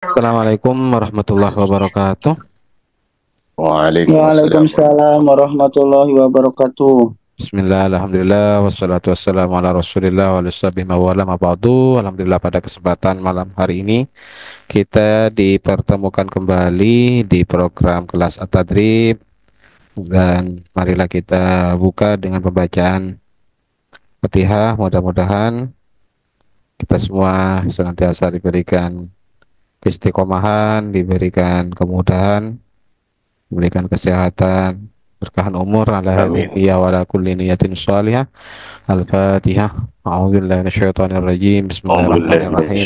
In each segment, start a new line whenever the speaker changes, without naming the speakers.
Assalamualaikum warahmatullahi wabarakatuh.
Waalaikumsalam.
Waalaikumsalam warahmatullahi wabarakatuh.
Bismillah, alhamdulillah, wassalatu wassalamu ala rasulillah wa ala sahbihi mawala ma'ba'du. Alhamdulillah pada kesempatan malam hari ini kita dipertemukan kembali di program kelas At-Tadrib dan marilah kita buka dengan pembacaan Fatihah. Mudah-mudahan kita semua senantiasa diberikan keistiqomahan, diberikan kemudahan, diberikan kesehatan, berkahan umur ala
Amin.
hadhihi wa ala kulli niyatin shalihah. Al-Fatihah. A'udzubillahi minasyaitonir rajim. Bismillahirrahmanirrahim.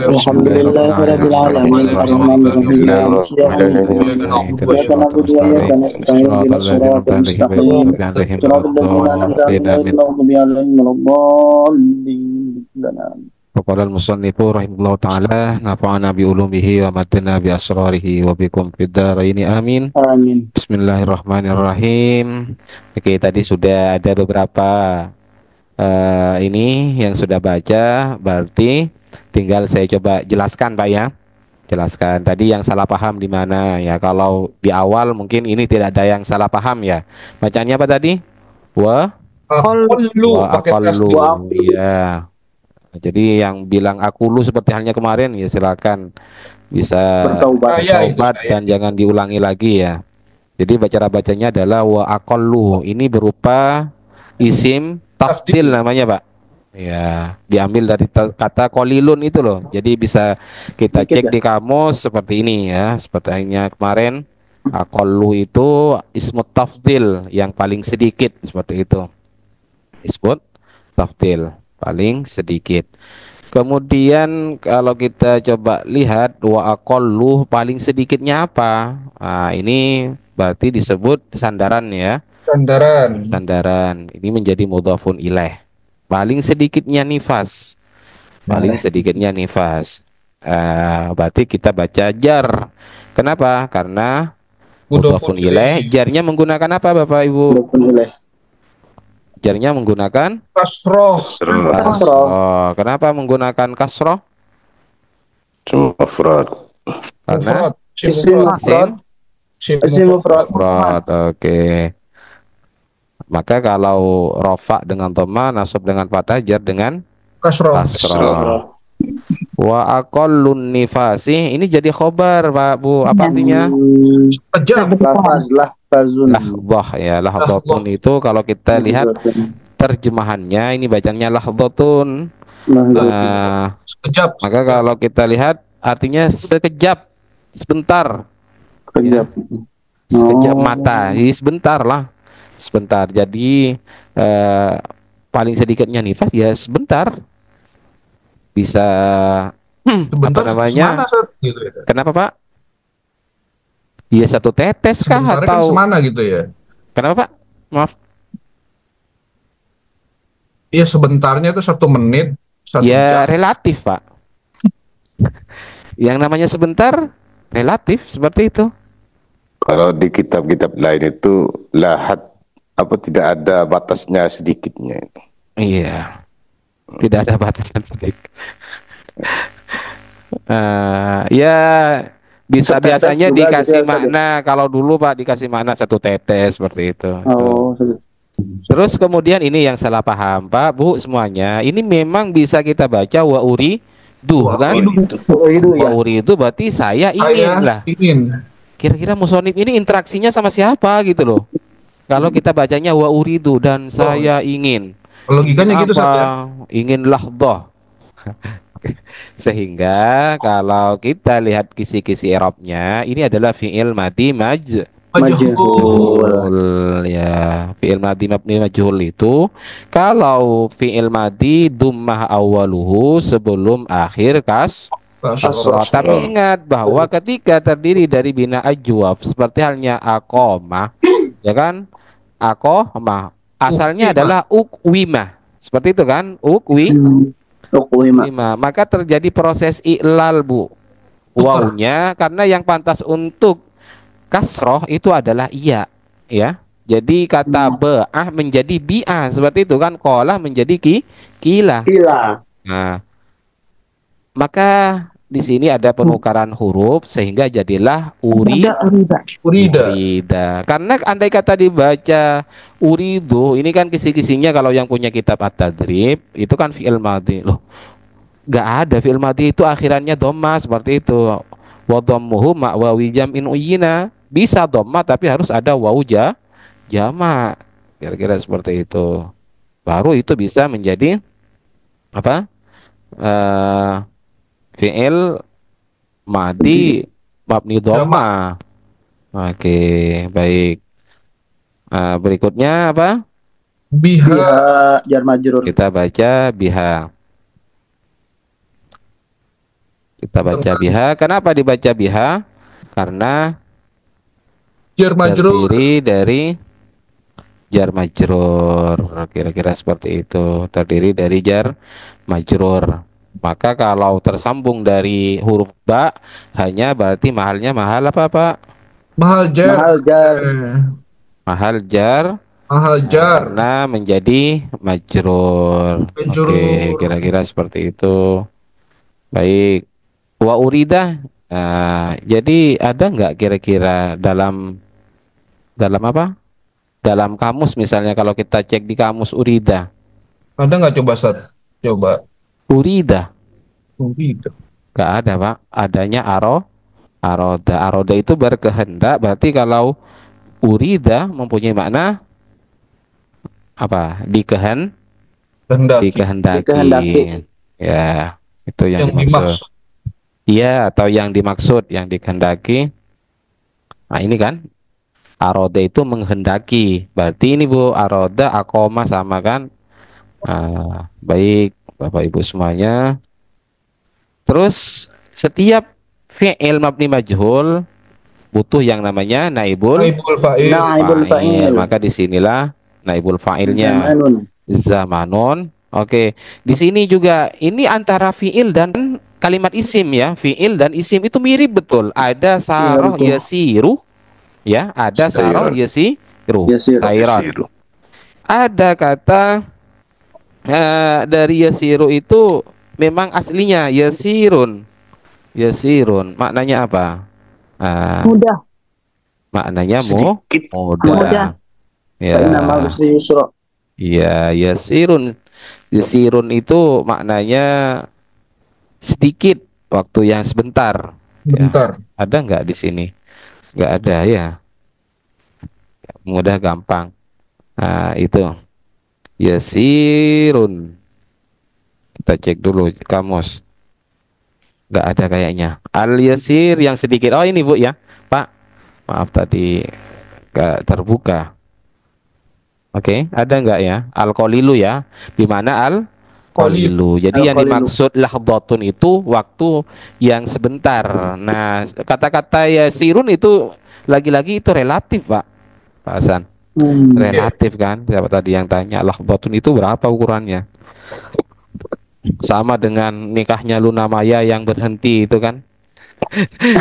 Alhamdulillahirabbil alamin arrahmanir rahim maliki yaumiddin. Iyyaka na'budu wa iyyaka nasta'in ihdinas siratal mustaqim. Siratal ladzina an'amta 'alaihim ghairil maghdubi 'alaihim waladdallin.
Qala al-musannifu rahimahullahu ta'ala nafa'ana bi ulumihi wa matana bi asrarihi wa bikum fid dharaini amin.
Amin.
Bismillahirrahmanirrahim. Oke, tadi sudah ada beberapa ini yang sudah baca, berarti tinggal saya coba jelaskan Pak ya. Jelaskan tadi yang salah paham di mana ya. Kalau di awal mungkin ini tidak ada yang salah paham ya. Bacanya apa tadi? Wa
Aqallu
wa
pakai tas
aqallu.
dua.
Iya. Jadi yang bilang aku lu seperti halnya kemarin ya silakan bisa
Bertaubat.
Saya itu
taubat
saya.
dan jangan diulangi lagi ya. Jadi cara bacanya adalah wa aqallu. Ini berupa isim tafdil
Tafdil.
namanya, Pak. Ya, diambil dari kata kolilun itu loh. Jadi bisa kita
Sedikit
cek
ya.
di kamus seperti ini ya. Seperti halnya kemarin aqallu itu ismut tafdil yang paling sedikit seperti itu. Ismut tafdil paling sedikit. Kemudian kalau kita coba lihat wa aqallu paling sedikitnya apa? Nah, ini berarti disebut sandaran ya.
Sandaran.
Sandaran. Ini menjadi mudhafun ilaih. Paling sedikitnya nifas. Paling sedikitnya nifas. Berarti kita baca jar. Kenapa? Karena
Mudhofun
mudhafun ilaih.
ilaih.
Jarnya menggunakan apa Bapak Ibu?
Walaupun ilaih.
Jarnya menggunakan
Kasroh.
Kasroh.
kasroh. Kenapa menggunakan kasroh?
Mufrad.
Karena
Mufrad. Si
Isim
mufrad.
mufrad.
Si
Isim mufrad.
mufrad. Oke. Maka kalau rofa dengan toma, nasab dengan fathah, jar dengan
Kasroh.
kasroh. Wa aqallun nifasi, ini jadi khobar Pak Bu. Apa artinya?
Kejam.
Lahfazun.
Lahdah ya. Lahdhatun itu kalau kita lihat terjemahannya ini bacanya lahdhatun.
Sekejap.
Maka kalau kita lihat artinya sekejap, sebentar,
Kejap.
sekejap mata, sebentar lah, sebentar. Jadi paling sedikitnya nifas ya sebentar, bisa apa
Sebentar
namanya?
semana Sat? Gitu ya.
Kenapa Pak? Ya satu tetes kah
Sebentarnya kan
atau
semana gitu ya.
kenapa Pak? Maaf.
Iya sebentarnya itu 1 menit, 1 jam.
Ya relatif Pak. Yang namanya sebentar relatif seperti itu.
Kalau di kitab-kitab lain itu lahat apa tidak ada batasnya sedikitnya.
Iya, tidak ada batasan sedikit. Ya bisa
Setetes
biasanya
juga
dikasih
gitu ya, Ustaz, ya?
makna. Kalau dulu Pak dikasih makna satu tetes seperti itu.
Oh,
Terus kemudian ini yang salah paham Pak Bu semuanya. Ini memang bisa kita baca wa uri duh
Wah,
kan?
itu
Wa
ya.
uri itu berarti saya ingin
Saya
lah.
ingin.
Kira-kira musonib ini interaksinya sama siapa gitu loh. Kalau kita bacanya wa uridu dan saya ingin.
Logikanya
Ingin
gitu Sat ya.
Ingin lahdoh. Sehingga kalau kita lihat kisi-kisi i'rabnya, ini adalah fi'il madi
Majhul.
majhul ya. Fi'il madi mabni majhul itu kalau fi'il madi dummah awaluhu sebelum akhir kasroh. Tapi ingat bahwa ketika terdiri dari bina ajwaf seperti halnya aqomah, ya kan? Aqomah asalnya
Ukimah.
adalah ukwimah. Seperti itu kan?
Uqwima.
Maka terjadi proses i'lal Bu. Wawnya karena yang pantas untuk kasroh itu adalah iya ya. Jadi kata ba'ah menjadi bi'ah seperti itu kan. Qolah menjadi kila.
Ila.
Nah, maka di sini ada penukaran huruf sehingga jadilah
Urida.
Urida.
urida. Karena andai kata dibaca uridu, ini kan kisi-kisinya kalau yang punya kitab at-tadrib itu kan fi'il madhi. Loh, nggak ada fi'il madhi itu akhirannya dhamma seperti itu. Wa dhammuhu ma wawi jam'in uyina. Bisa dhamma tapi harus ada wawu jamak. Kira-kira seperti itu. Baru itu bisa menjadi apa? Fi'il madi mabni dhamma. Oke, baik. Berikutnya apa?
Biha.
Biha jar majrur.
Kita baca biha. Kita baca biha. Kenapa dibaca biha? Karena
Jar majrur.
terdiri dari jar majrur. Kira-kira seperti itu. Terdiri dari jar majrur. Maka kalau tersambung dari huruf ba hanya berarti mahalnya mahal apa, Pak?
Mahal jar.
Mahal jar.
Mahal jar
Mahal jar.
karena menjadi majrur.
Majrur.
Oke, kira-kira seperti itu. Baik. Wa urida. Jadi ada nggak kira-kira dalam apa? Dalam kamus misalnya kalau kita cek di kamus urida.
Ada nggak coba Sat? Coba.
Urida.
Urida.
Nggak ada, Pak. Adanya aroda. Aroda itu berkehendak. Berarti kalau urida mempunyai makna apa?
Kehendaki.
Dikehendaki. Ya, itu yang
Yang
dimaksud.
dimaksud.
Iya, atau yang dimaksud, yang dikehendaki. Nah, ini kan aroda itu menghendaki. Berarti ini Bu, aroda akoma sama kan? Baik, Bapak Ibu semuanya. Terus setiap fi'il mabni majhul butuh yang namanya naibul
Naibul fa'il.
Naibul fa'il.
Maka disinilah naibul fa'ilnya
Zamanun.
zamanun. Oke, di sini juga ini antara fi'il dan kalimat isim ya. Fi'il dan isim itu mirip betul. Ada saroh
betul.
yasiru, ya. Ada saroh yasiru.
Yasiru.
Khairan. Ada kata dari yasiru itu memang aslinya yasirun. Yasirun. Maknanya apa?
Mudah.
Maknanya
Sedikit.
mudah. Ya.
Fa'inna ma'al usri yusra.
Iya, yasirun. Yasirun itu maknanya sedikit, waktu yang sebentar.
Bentar.
Ada nggak di sini? Nggak ada ya. Mudah gampang. Nah, itu. Yasirun. Kita cek dulu kamus. Nggak ada kayaknya. Al-yasir yang sedikit. Oh, ini Bu ya. Pak. Maaf tadi nggak terbuka. Oke, ada nggak ya? Al-qalilu ya. Di mana al-qalilu. Jadi yang
Al-qalilu.
dimaksud lahdhatun itu waktu yang sebentar. Nah, kata-kata yasirun itu lagi-lagi itu relatif, Pak. Pak Hasan. Relatif kan? Siapa tadi yang tanya lahdhatun itu berapa ukurannya? Sama dengan nikahnya Luna Maya yang berhenti itu kan.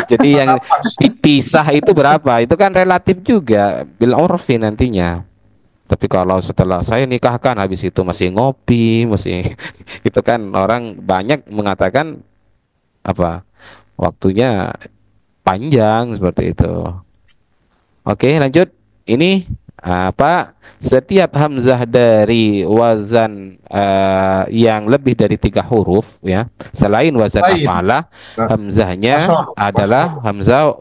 Jadi yang dipisah itu berapa? Itu kan relatif juga bil urfi nantinya. Tapi kalau setelah saya nikahkan habis itu masih ngopi, masih itu kan orang banyak mengatakan apa? Waktunya panjang seperti itu. Oke, lanjut. Ini apa? Setiap hamzah dari wazan yang lebih dari 3 huruf ya, selain wazan
Lain.
af'ala, hamzahnya
Wasol.
adalah hamzah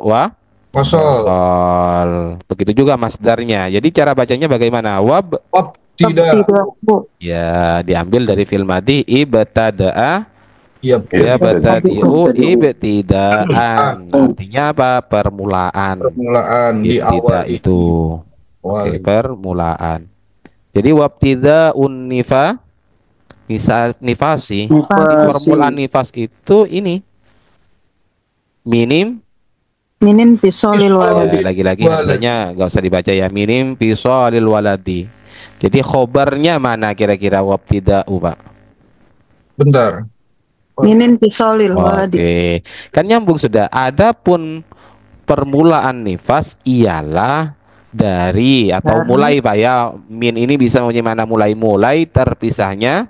Wasol.
begitu juga masdarnya. Jadi cara bacanya bagaimana? Wab
Wab tidak.
Bu.
ya diambil dari fil madhi ibtada'a
Iya.
ya batadi'u
Ibtadi'u.
ibtidaan. Artinya apa? Permulaan.
Permulaan di
Ibtida
awal
itu.
awal.
Oke, permulaan. Jadi wabtida'un nifasi. Permulaan nifas itu ini minim.
Minin fisolil waladi.
Lagi-lagi hamzanya nggak usah dibaca ya. Minim fisolil waladi. Jadi khobarnya mana kira-kira wabtida'u, Pak?
Bentar.
Minin fisolil waladi.
Oke, kan nyambung sudah. Adapun permulaan nifas ialah dari atau
Dari.
mulai, Pak ya. Min ini bisa mana mulai terpisahnya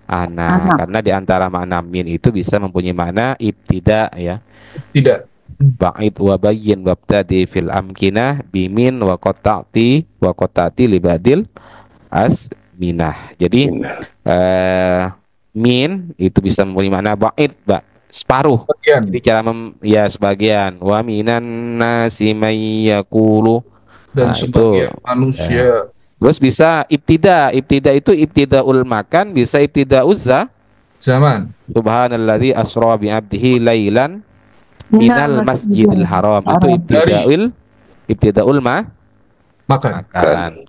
anak. Karena di antara makna min itu bisa mempunyai makna ibtida ya.
Tidak.
Ba'id wa bayyin wabtadi fil amkinah bimin wa qata'ti libadil asminah. Jadi min itu bisa mempunyai makna ba'id, separuh.
Sebagian.
Jadi cara ya sebagian. Wa minan nasi may yaqulu.
Dan
Nah,
sebagian
itu
manusia.
terus bisa ibtida. Ibtida itu ibtidaul makan, bisa ibtidauz
Zaman.
Subhanalladzi asra bi 'abdihi lailan minal masjidil haram. Itu ibtidaul
Makan.
makan.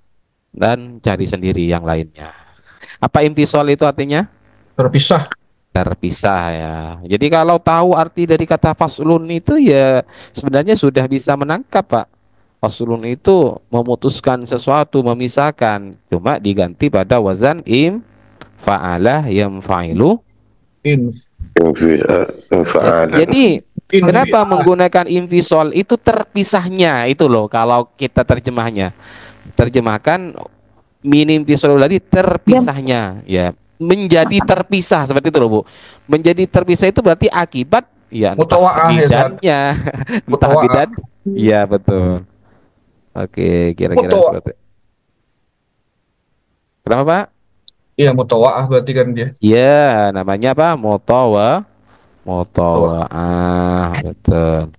Dan cari sendiri yang lainnya. Apa infisol itu artinya?
Terpisah.
Terpisah ya. Jadi kalau tahu arti dari kata faslun itu ya sebenarnya sudah bisa menangkap, Pak. Faslun itu memutuskan sesuatu, memisahkan. Cuma diganti pada wazan fa'alah yamfa'ilu. Jadi kenapa menggunakan infisol itu terpisahnya itu loh, kalau kita terjemahnya. Terjemahkan minim visual tadi terpisahnya ya, menjadi terpisah seperti itu loh Bu. Menjadi terpisah itu berarti akibat ya entah bidannya, entah bidan. Iya betul. Oke, kira-kira seperti. Kenapa Pak?
Iya, mutawaah berarti kan dia.
Iya, namanya apa? Mutawaah, betul.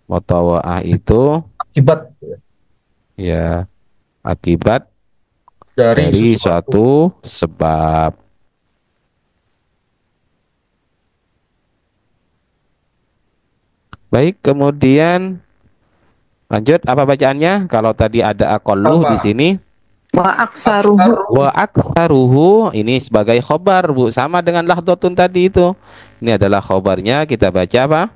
Mutawaah itu
akibat
ya, akibat
dari
suatu sebab. Baik, kemudian lanjut apa bacaannya? Kalau tadi ada aqallu di sini.
Wa aksaruhu.
Wa aktsaruhu ini sebagai khobar Bu, sama dengan lahdotun tadi itu. Ini adalah khobarnya, kita baca apa?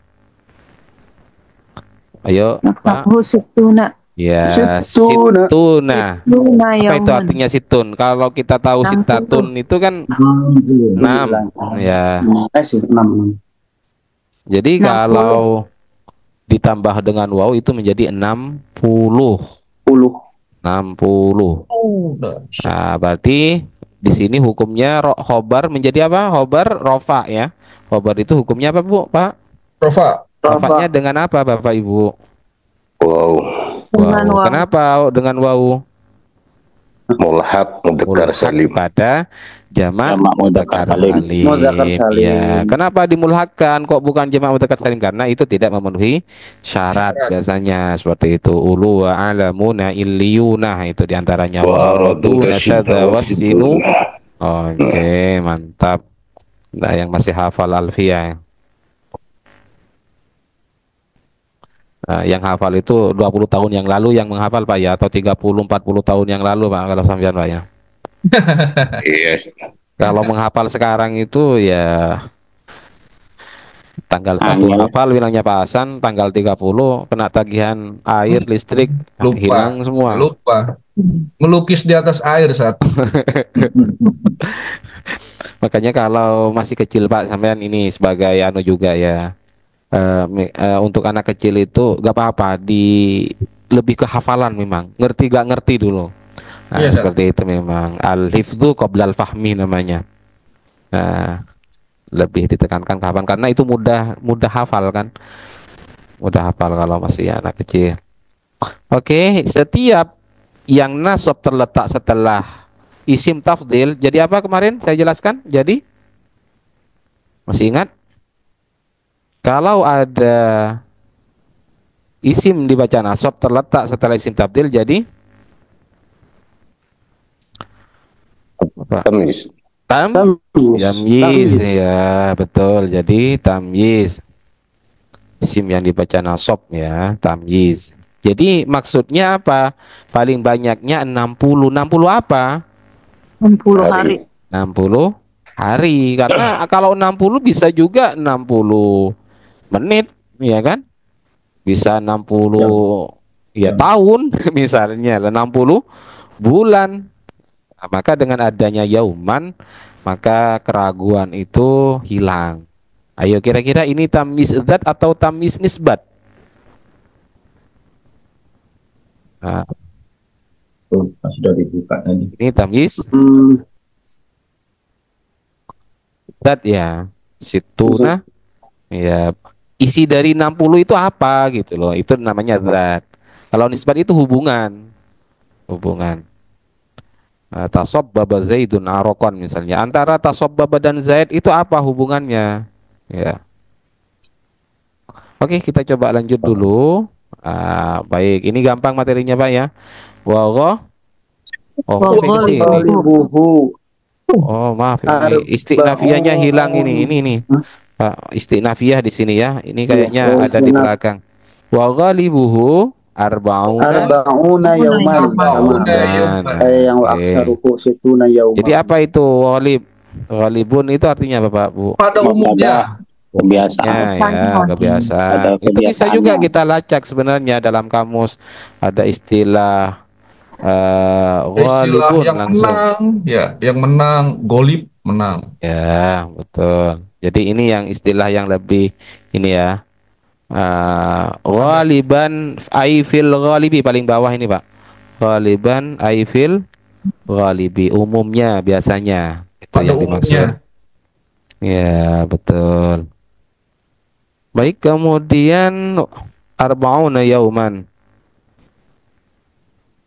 Ayo Pak.
Situna.
Ya, situna. Apa itu artinya situn? Kalau kita tahu sitatun itu kan 6 ya. Jadi kalau ditambah dengan waw itu menjadi 60. 60. Nah, berarti di sini hukumnya khobar menjadi apa? Khobar rofa ya. Khobar itu hukumnya apa Bu, Pak?
Rofa.
Rofanya dengan apa Bapak Ibu?
Wow.
Dengan
wow. Kenapa dengan waw?
Mulhaq mudzakkar salim
pada jamak mudzakkar salim. Ya, kenapa dimulhakkan kok bukan jamak mudzakkar salim? Karena itu tidak memenuhi syarat biasanya seperti itu. Ulu wa alamuna illiyuna itu diantaranya wa raduna syadza wasinu. Oke, mantap. Nah, yang masih hafal alfiyah. Yang hafal itu 20 tahun yang lalu yang menghafal Pak ya, atau 30-40 tahun yang lalu Pak kalau sampean Pak ya.
Yes.
Kalau menghafal sekarang itu ya tanggal 1 hafal bilangnya Pak Hasan, tanggal 30 kena tagihan air, listrik, hilang semua.
Lupa. Melukis di atas air saat.
Makanya kalau masih kecil Pak sampean ini sebagai anu juga ya. Untuk anak kecil itu gak apa-apa, lebih ke hafalan memang, ngerti gak ngerti dulu. Nah, seperti itu memang al-hifdzu qabla al-fahmi namanya. Lebih ditekankan kapan karena itu mudah hafal kan. Mudah hafal kalau masih anak kecil. Oke, setiap yang nasab terletak setelah isim tafdil jadi apa kemarin saya jelaskan? Jadi masih ingat? Kalau ada isim dibaca nasab terletak setelah isim tabdil jadi apa?
Tamyiz.
Tamyiz ya, betul. Jadi tamyiz. Isim yang dibaca nasab ya, tamyiz. Jadi maksudnya apa? Paling banyaknya 60. 60 apa?
60 hari.
60 hari. Karena kalau 60 bisa juga 60 menit, ya kan? Bisa 60 ya tahun misalnya, 60 bulan. Nah, maka dengan adanya yauman, maka keraguan itu hilang. Ayo kira-kira ini tamyiz dzat atau tamyiz nisbat? Nah,
sudah dibuka tadi.
ini tamyiz zat ya. Situna ya. Isi dari 60 itu apa gitu loh. Itu namanya zat. Kalau nisbat itu hubungan. Hubungan. Tasobbaba Zaidun arokon misalnya. Antara tasobbaba dan Zaid itu apa hubungannya? Ya. Oke, kita coba lanjut dulu. Baik, ini gampang materinya Pak ya. Wago. Oh,
Wago
sampai ke sini.
Ghalibuhu.
Oh, maaf ini istiqnafiyahnya hilang ini. Pak, istiqnafiyah di sini ya. Ini kayaknya ada di belakang. Wa ghalibuhu arba'una
Arba'una yauman.
Arba'una yauman.
Yang wa
Oke.
aksaruhu situna yauman.
Jadi apa itu ghalib? Ghalibun itu artinya apa, Pak, Bu?
Pada umumnya.
Ya,
Kebiasaan.
kebiasaan.
Ada
Itu bisa
kebiasaannya.
juga kita lacak sebenarnya dalam kamus ada istilah
Istilah
ghalibun
yang
langsung.
menang, ya, yang menang, golib menang.
Ya, betul. Jadi ini yang istilah yang lebih ini ya. Ghaliban aifil ghalibi paling bawah ini, Pak. Ghaliban aifil ghalibi umumnya biasanya itu
Pada
yang dimaksud.
umumnya.
Ya, betul. Baik, kemudian arba'una yauman.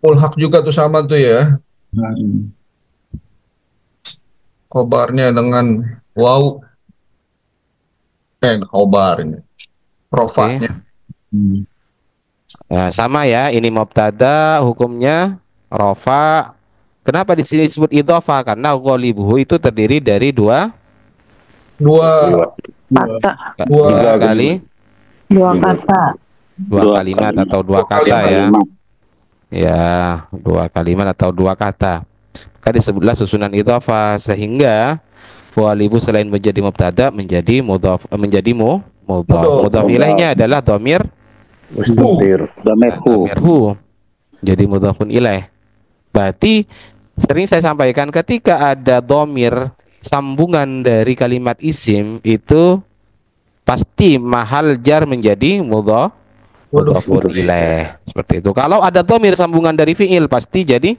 Mulhak juga tuh sama tuh ya. Khobarnya dengan wow. Khobarnya. Rofanya.
Ya, sama ya, ini mubtada hukumnya rofa. Kenapa di sini disebut idhofah? Karena ghalibuhu itu terdiri dari dua
Dua
Kata.
dua kali
Dua kata.
dua kalimat atau dua
Dua
kata ya.
Kalimat.
Ya, dua kalimat atau dua kata. Maka disebutlah susunan idhofah sehingga ghalibu selain menjadi mubtada menjadi mudhaf mudhaf. Mudhaf ilaihnya adalah dhamir
Dhamirhu.
hu. Jadi mudhafun ilaih. Berarti sering saya sampaikan ketika ada dhamir sambungan dari kalimat isim itu pasti mahal jar menjadi mudhafun ilaih. Seperti itu. Kalau ada dhamir sambungan dari fiil pasti jadi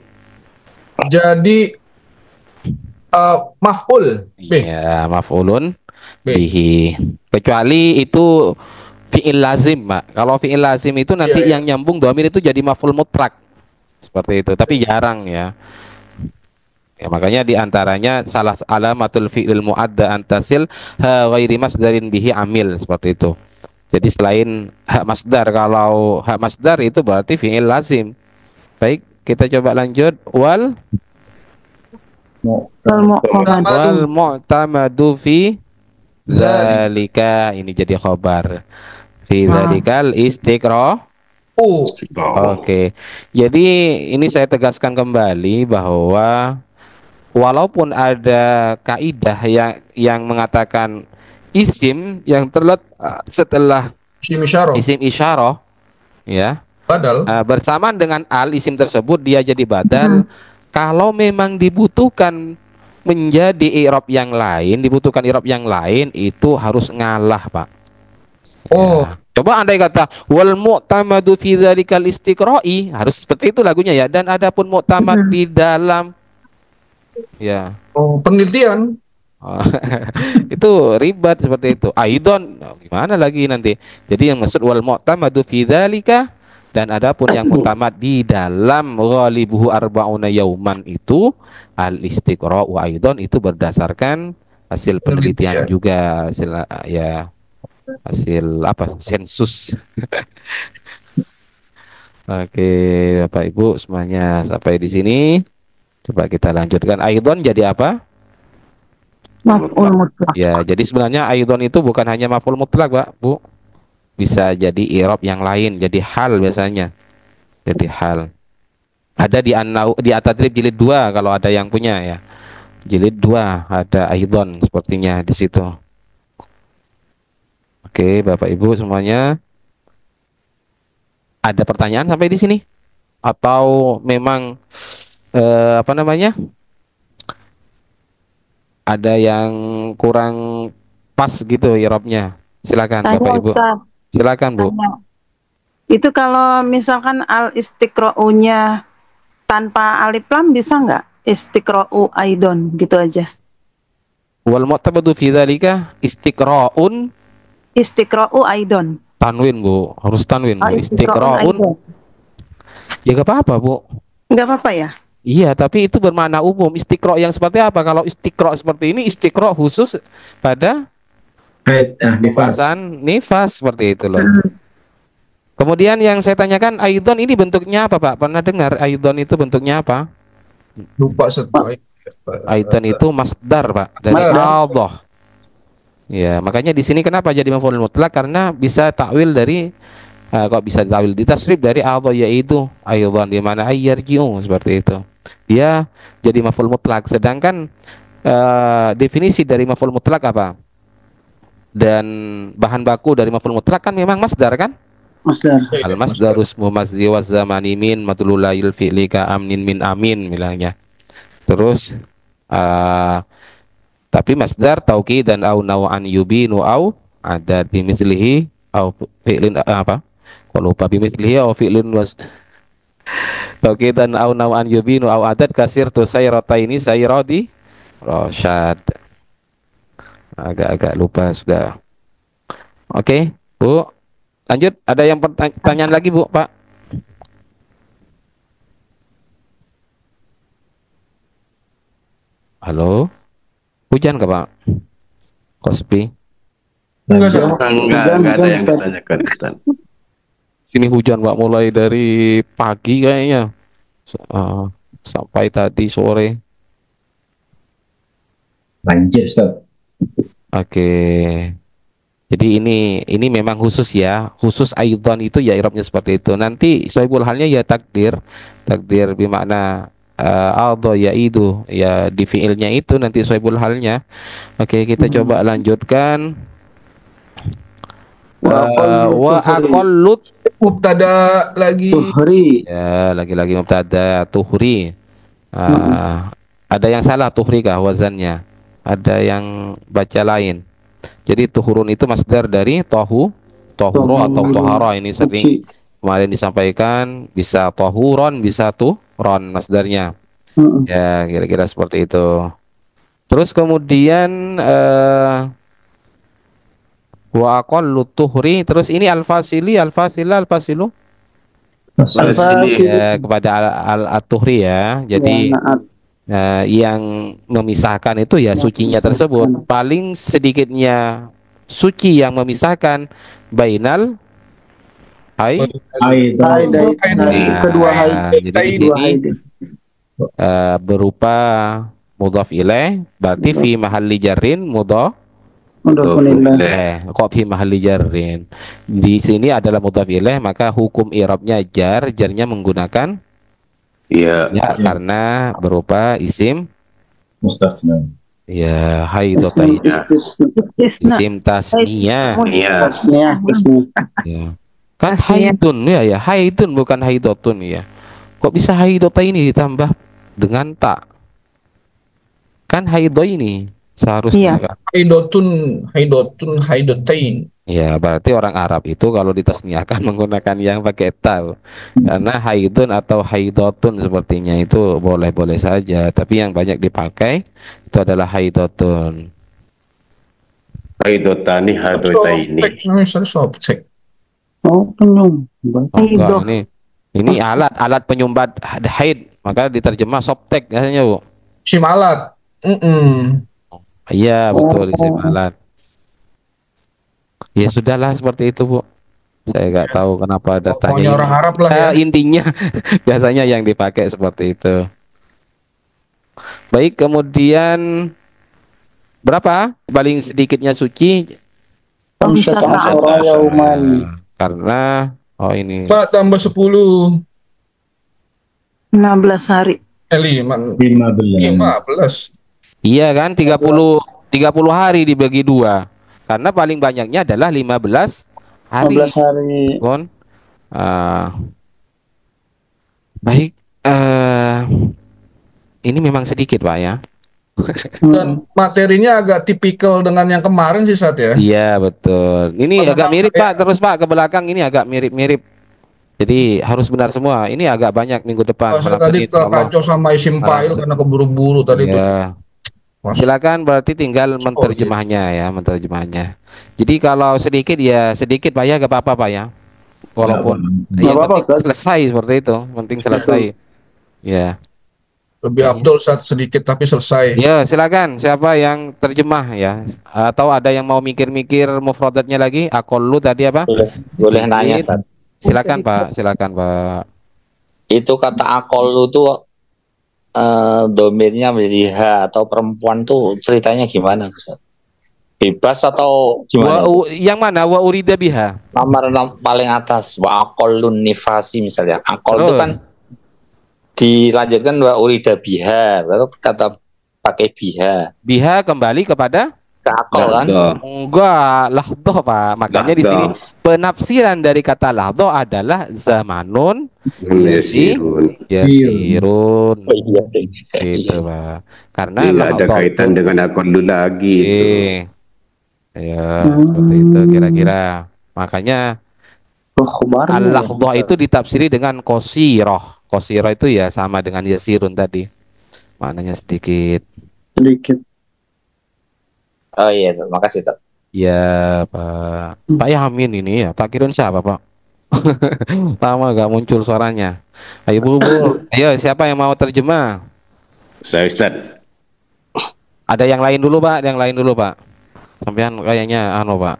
maf'ul.
ya maf'ulun
B.
bihi. Kecuali itu fiil lazim, Pak. Kalau fiil lazim itu nanti
Iya,
yang nyambung dhamir itu jadi maf'ul mutlak. Seperti itu, tapi jarang ya. Ya, makanya diantaranya salah alamatul fi'il mu'adda antasil ha ghairi masdarin bihi amil, seperti itu. Jadi selain hak masdar, kalau hak masdar itu berarti fi'il lazim. Baik, kita coba lanjut. Wal mu'tamadu fi zalika, ini jadi khobar. Fi zalikal istiqra. Oke. Jadi ini saya tegaskan kembali bahwa walaupun ada kaidah yang mengatakan isim yang terletak setelah isim isyarah ya,
Badal.
bersamaan dengan al isim tersebut dia jadi badal. Kalau memang dibutuhkan menjadi i'rab yang lain, dibutuhkan i'rab yang lain itu harus ngalah, Pak.
Oh,
Ya. Coba andai kata wal mu'tamadu fi dzalikal istiqra'i, harus seperti itu lagunya ya. Dan adapun mu'tamad di dalam ya.
Penelitian.
Itu ribet seperti itu. Aidon gimana lagi nanti? Jadi yang maksud wal mu'tamadu fi dzalika, dan adapun yang mu'tamad di dalam ghalibuhu arba'una yauman itu al istiqra wa aidon, itu berdasarkan hasil penelitian juga, hasil ya hasil apa sensus. Oke, Bapak Ibu semuanya sampai di sini. Coba kita lanjutkan. Aidon jadi apa?
Maf'ul mutlak.
Ya, jadi sebenarnya aidon itu bukan hanya maf'ul mutlak, Pak, Bu. Bisa jadi i'rab yang lain, jadi hal biasanya. Jadi hal. Ada di At-Tadrib jilid 2 kalau ada yang punya ya. Jilid 2 ada aidon sepertinya di situ. Oke, Bapak Ibu semuanya. Ada pertanyaan sampai di sini? Atau memang apa namanya? Ada yang kurang pas gitu i'rabnya? Silakan
Tanya,
Bapak Ibu.
Ustaz.
Silakan Bu.
Tanya. Itu kalau misalkan al istiqra'unya tanpa alif lam bisa nggak? Istiqra'u aidon gitu aja.
Wal mu'tabadu fi dzalika istiqra'un,
Istiqra'u aidon.
tanwin Bu, harus tanwin Bu.
Istiqra'un
Istiqra'un,
aidon.
ya gak apa-apa Bu.
Enggak apa-apa ya?
Iya, tapi itu bermakna umum. Istiqra' yang seperti apa? Kalau istiqra' seperti ini, istiqra' khusus pada
nifas.
pembahasan nifas seperti itu loh.
Hmm.
Kemudian yang saya tanyakan, aidon ini bentuknya apa Pak? Pernah dengar aidon itu bentuknya apa?
Lupa setelah
Aidon itu masdar Pak, dari
Masdar.
Allah. Ya, makanya di sini kenapa jadi maf'ul mutlak? Karena bisa takwil dari kok bisa takwil ditasrif dari Allah, yaitu aidon, di mana ayyarji'u seperti itu. Dia jadi maf'ul mutlak. Sedangkan definisi dari maf'ul mutlak apa? Dan bahan baku dari maf'ul mutlak kan memang masdar kan?
Masdar.
Al masdaru ismu mazzi wa zamani min matlulayil fi'li ka amnin min amin bilangnya. Terus tapi masdar tauqid dan au naw'an yubinu au adad bimislihi au fi'lin apa? Kok lupa bimislihi au fi'lin was tauqid dan au naw'an yubinu au adad kasir tu sayrataini sayradi rasyad. Agak-agak lupa sudah. Oke, Bu. Lanjut, ada yang pertanyaan lagi Bu, Pak? Halo? Hujan nggak Pak? Kok sepi?
Enggak, Ustaz.
Enggak ada yang ditanyakan Ustaz.
Sini hujan Pak, mulai dari pagi kayaknya. Sampai tadi sore.
Banjir Ustaz.
Oke. Jadi ini memang khusus ya. Khusus aidon itu ya i'rabnya seperti itu. Nanti sohibul halnya ya takdir. Takdir bermakna aldo ya itu ya di fiilnya itu nanti sohibul halnya. Oke, kita coba lanjutkan. Wa aqallut
Mubtada lagi.
Tuhri.
ya, lagi-lagi mubtada tuhri. Ada yang salah tuhri kah wazannya? Ada yang baca lain. Jadi tuhurun itu masdar dari tohuru atau tohara, ini sering kemarin disampaikan, bisa tohuron bisa tuhron masdarnya. Ya, kira-kira seperti itu. Terus kemudian wa aqallu tuhri, terus ini al-fasili, al-fasilu ya, kepada al-tuhri ya. Jadi yang memisahkan itu ya sucinya tersebut. Paling sedikitnya suci yang memisahkan bainal
Kedua haid.
jadi di sini berupa mudhaf ilaih, berarti fi mahalli jarrin mudhaf kok fi mahalli jarrin. Di sini adalah mudhaf ilaih, maka hukum i'rabnya jarnya menggunakan
Iya.
ya, karena berupa isim
Mustasna.
ya, haidotain
Istisna.
isim tasniyah
Iya.
ya. Kan haidun ya, haidun bukan haidotun ya. Kok bisa haidotain ini ditambah dengan tak? Kan haido ini seharusnya kan.
Haidotain.
Ya, berarti orang Arab itu kalau ditasniahkan menggunakan yang pakai ta. Karena haidun atau haidotun sepertinya itu boleh-boleh saja, tapi yang banyak dipakai itu adalah haidotun.
Haidotani hadotaini.
Oh, penyumbang.
Oh, enggak, ini alat penyumbat haid, maka diterjemah softtek katanya Bu.
Sim alat.
Iya betul, isim alat. Ya sudahlah seperti itu Bu. Saya nggak tahu kenapa ada tanya.
Pokoknya orang Arab lah ya.
Intinya biasanya yang dipakai seperti itu. Baik, kemudian berapa paling sedikitnya suci? Karena ini
Pak tambah 10.
15 hari.
15.
iya kan 30 hari dibagi 2. Karena paling banyaknya adalah 15 hari.
15 hari.
Baik, ini memang sedikit Pak ya.
Dan materinya agak tipikal dengan yang kemarin sih Sat ya.
Iya betul. Ini
Padahal
agak mirip
ya.
Pak. Terus Pak ke belakang ini agak mirip-mirip. Jadi harus benar semua. Ini agak banyak minggu depan.
Saya tadi kacau sama isim fa'il karena keburu-buru tadi tuh.
Ya.
Mas.
Silakan, berarti tinggal
Oh,
menterjemahnya ya, menterjemahnya. Jadi kalau sedikit ya sedikit Pak ya, gak apa-apa Pak ya. Walaupun
Nggak
yang
apa-apa,
penting
Ustaz.
selesai seperti itu, penting selesai. Ya.
lebih Abdul saat sedikit tapi selesai.
Ya, silakan. Siapa yang terjemah ya? Atau ada yang mau mikir-mikir mufradatnya lagi? Akolu tadi apa?
Boleh, boleh nanya,
Sedikit.
Ustaz.
Silakan Pak, silakan Pak.
Itu kata akol itu domainnya menjadi H atau perempuan tuh ceritanya gimana, Ustaz? Bebas atau gimana?
Yang mana? Wa urida biha.
Nomor paling atas, wa akolun nifasi misalnya. Akol itu
Terus?
kan dilanjutkan wa urida biha, lalu kata pakai biha.
Biha kembali kepada
Ke akol kan?
enggak, lahdoh Pak. Makanya di sini penafsiran dari kata lahdoh adalah zamanun yasirun.
Oh iya, ding.
Gitu Pak. Karena
Tidak ada
lahdoh
kaitan
itu-
dengan akun dulu lagi itu.
Ya, seperti itu kira-kira. Makanya
Khabar
al-lahdhah itu ditafsiri dengan qasiroh. Qasiroh itu ya sama dengan yasirun tadi. Maknanya sedikit.
sedikit.
Oh iya, Ustaz. Makasih, Ustaz.
Ya, Pak. Pak Yamin ini ya. Tak kirain siapa, Pak? Lama gak muncul suaranya. Ayo, Bu. Ayo, siapa yang mau terjemah?
Saya Ustaz.
Ada yang lain dulu, Pak. Yang lain dulu, Pak. Sampean kayaknya Pak.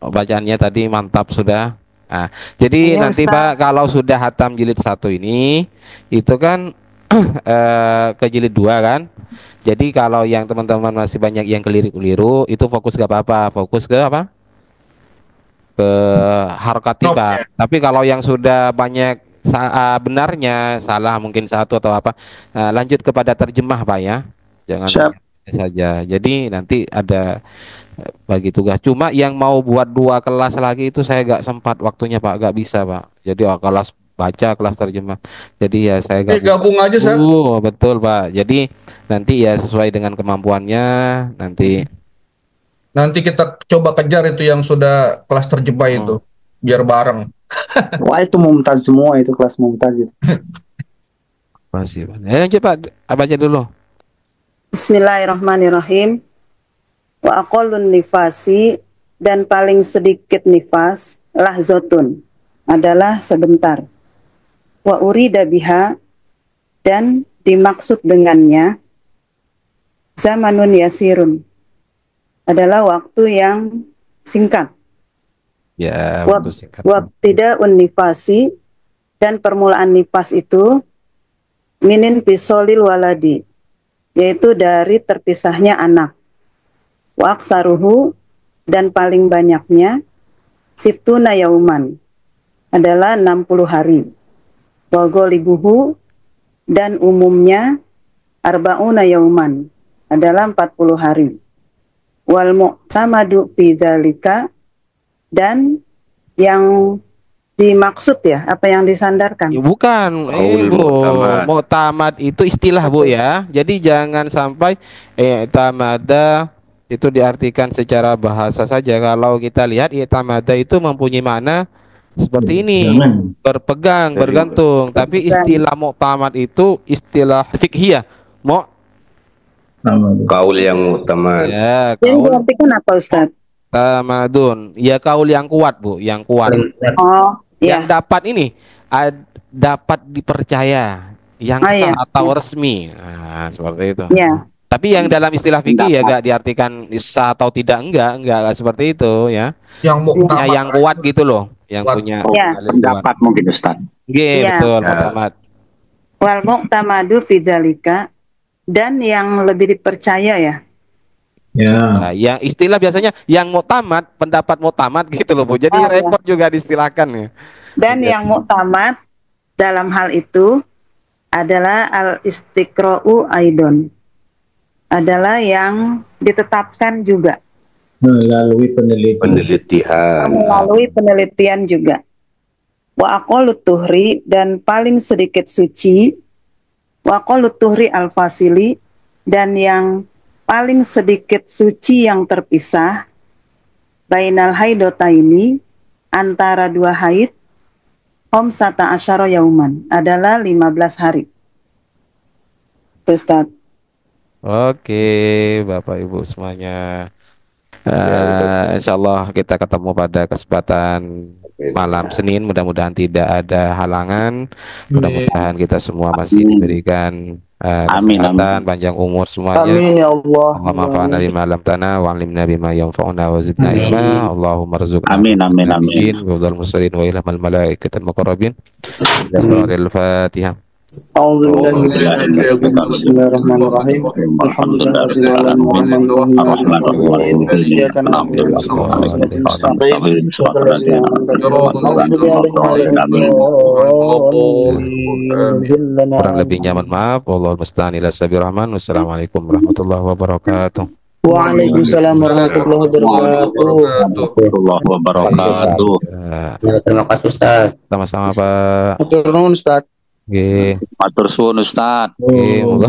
Bacaannya tadi mantap sudah. Nah, jadi
Iya,
nanti
Ustaz.
Pak kalau sudah hatam jilid 1 ini itu kan ke jilid 2 kan. Jadi kalau yang teman-teman masih banyak yang keliru-keliru itu fokus gak apa-apa, fokus ke apa? Ke harokati
Stop,
Pak.
ya.
Tapi kalau yang sudah banyak benarnya salah mungkin satu atau apa, lanjut kepada terjemah Pak ya. Jangan
Siap.
saja. Jadi nanti ada bagi tugas. Cuma yang mau buat 2 kelas lagi itu saya gak sempat waktunya Pak, gak bisa Pak. Jadi kelas baca, kelas terjemah. Jadi ya saya
Oke,
gak
gabung aja, Sat.
betul Pak. Jadi nanti ya sesuai dengan kemampuannya nanti.
Nanti kita coba kejar itu yang sudah kelas terjebak itu, biar bareng.
Wah, itu mumtaz semua, itu kelas mumtaz itu.
Masih. Cepat baca dulu.
Bismillahirrahmanirrahim. Wa aqallun nifasi, dan paling sedikit nifas lahzotun adalah sebentar. Wa urida biha, dan dimaksud dengannya zamanun yasirun adalah waktu yang singkat.
Ya,
Wab-
waktu singkat.
Wabtida'un nifasi, dan permulaan nifas itu minin pisolil waladi, yaitu dari terpisahnya anak. Wa aksaruhu, dan paling banyaknya situna yauman adalah 60 hari. Wa ghalibuhu, dan umumnya arba'una yauman adalah 40 hari. Wal mu'tamadu fi dzalika, dan yang dimaksud ya, apa yang disandarkan?
Ya, bukan,
Qaul
Bu.
mu'tamad.
Mu'tamad itu istilah Bu ya. Jadi jangan sampai i'tamada itu diartikan secara bahasa saja. Kalau kita lihat i'tamada itu mempunyai makna seperti ini,
Jangan.
berpegang,
Dari-
bergantung. Tapi istilah mu'tamad itu istilah fikhiyah.
Sama tuh.
Kaul yang utama.
Ya,
Yang
kaul
diartikan apa, Ustaz?
tamadun. Ya, kaul yang kuat Bu, yang kuat.
Oh,
Yang
ya.
dapat ini dapat dipercaya, yang
Oh,
sah
iya.
atau resmi. Nah, seperti itu.
Ya.
Tapi yang dalam istilah fikih ya gak diartikan sah atau tidak, enggak seperti itu ya.
Yang muktamad
Yang kuat gitu loh, yang
Kuat.
punya
Ya.
dalil kuat.
mungkin Ustaz.
Nggih,
Ya.
betul,
Ya.
Muhammad.
Wal mu'tamadu fi dzalika, dan yang lebih dipercaya ya.
Ya.
Nah, yang istilah biasanya yang muktamad, pendapat muktamad gitu loh Bu. Jadi
Oh, ya.
repot juga diistilahkan ya.
Dan yang muktamad dalam hal itu adalah al-istiqra'u aidon, adalah yang ditetapkan juga
Melalui penelitian.
Penelitian.
melalui penelitian juga. Wa aqallut tuhri, dan paling sedikit suci. Wa aqallut tuhri al-fasili, dan yang paling sedikit suci yang terpisah. Bainal haidotaini, antara 2 haid. Khamsata asyara yauman, adalah 15 hari. Tuh, Ustaz.
Oke, Bapak Ibu semuanya.
Ya,
Insya Allah kita ketemu pada kesempatan malam Senin. Mudah-mudahan tidak ada halangan. Mudah-mudahan kita semua masih diberikan kesehatan, panjang umur semuanya.
Amin ya Allah.
Allahumma fa'ana lima lam tana wa 'allimna bima yanfa'una wa zidna ilma. Allahumma rzuqna
Amin, amin, amin.
nabiyyin wa dhal mursalin wa ilhamal malaikatil muqarrabin. Al-Fatihah.
Bismillahirrahmanirrahim. Alhamdulillahirabbil alamin arrahmanirrahim. Iyyaka na'budu wa iyyaka nasta'in.
Kurang lebihnya mohon maaf. Wallahul musta'an ila sabir rahman. Wassalamualaikum warahmatullahi wabarakatuh.
Waalaikumsalam warahmatullahi wabarakatuh.
Warahmatullahi wabarakatuh.
Terima kasih Ustaz.
Sama-sama Pak.
Matur nuwun Ustaz.
Oke.
Matur suwun Ustaz.
Oke, moga